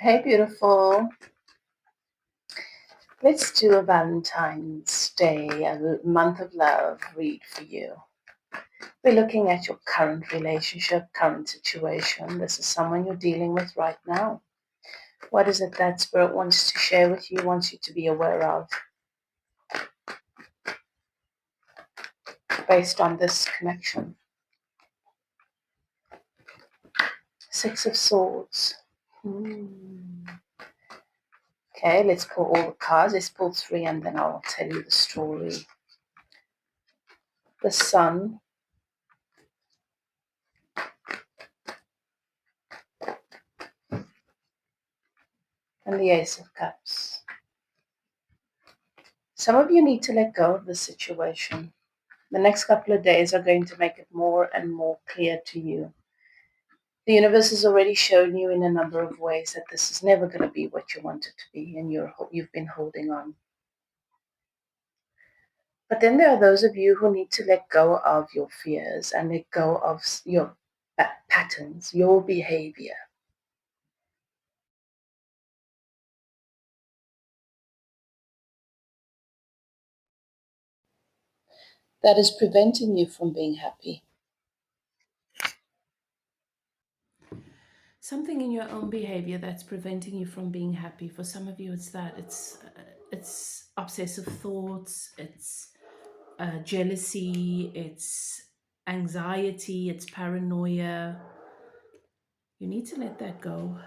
Hey, beautiful. Let's do a Valentine's Day, a month of love read for you. We're looking at your current relationship, current situation. This is someone you're dealing with right now. What is it that Spirit wants to share with you, wants you to be aware of, based on this connection? Six of Swords. Okay, let's pull all the cards. Let's pull three and then I'll tell you the story. The Sun. And the Ace of Cups. Some of you need to let go of the situation. The next couple of days are going to make it more and more clear to you. The universe has already shown you in a number of ways that this is never going to be what you want it to be, and you've been holding on. But then there are those of you who need to let go of your fears and let go of your patterns, your behavior. That is preventing you from being happy. Something in your own behavior that's preventing you from being happy. For some of you, it's that. It's obsessive thoughts. It's jealousy. It's anxiety. It's paranoia. You need to let that go.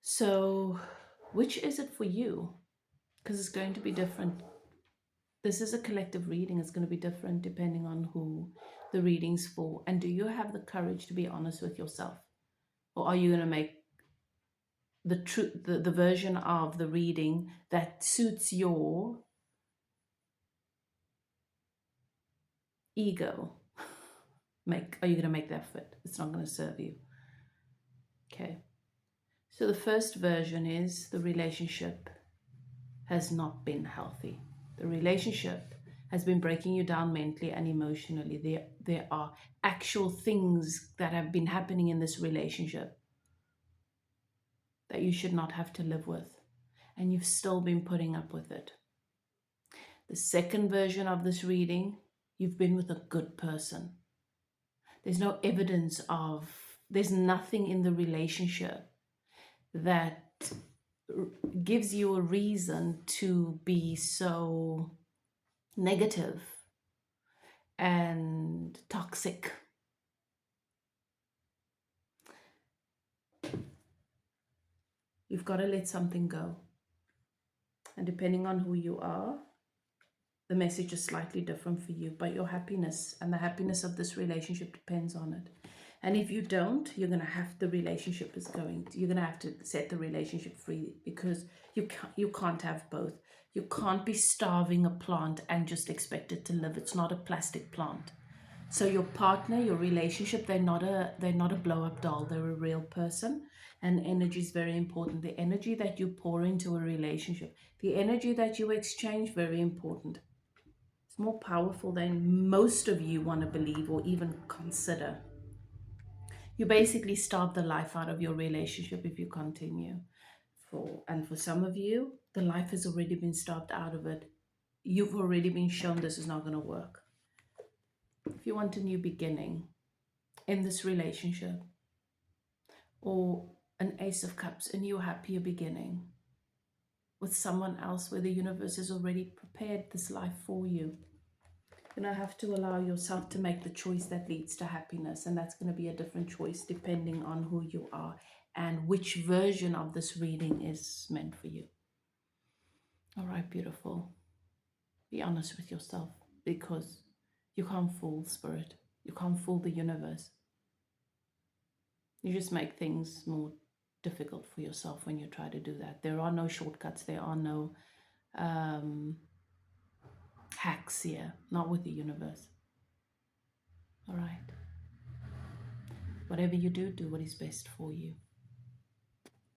So, which is it for you? Because it's going to be different. This is a collective reading. It's going to be different depending on who the reading's for. And do you have the courage to be honest with yourself? Or are you going to make the version of the reading that suits your ego? Are you going to make that fit? It's not going to serve you. Okay. So the first version is the relationship has not been healthy. The relationship has been breaking you down mentally and emotionally. There are actual things that have been happening in this relationship that you should not have to live with, and you've still been putting up with it. The second version of this reading, you've been with a good person. There's no evidence there's nothing in the relationship that gives you a reason to be so negative and toxic. You've got to let something go. And depending on who you are, the message is slightly different for you, but your happiness and the happiness of this relationship depends on it. And if you don't, you're going to have you're going to have to set the relationship free, because you can't have both. You can't be starving a plant and just expect it to live. It's not a plastic plant. So your partner, your relationship, they're not a blow-up doll. They're a real person, and energy is very important. The energy that you pour into a relationship, the energy that you exchange, very important. It's more powerful than most of you want to believe or even consider. You basically starve the life out of your relationship if you continue. For some of you, the life has already been starved out of it. You've already been shown this is not going to work. If you want a new beginning in this relationship, or an Ace of Cups, a new happier beginning with someone else where the universe has already prepared this life for you, you're going to have to allow yourself to make the choice that leads to happiness. And that's going to be a different choice depending on who you are and which version of this reading is meant for you. All right, beautiful. Be honest with yourself, because you can't fool spirit. You can't fool the universe. You just make things more difficult for yourself when you try to do that. There are no shortcuts. There are no hacks here. Not with the universe. All right. Whatever you do, do what is best for you.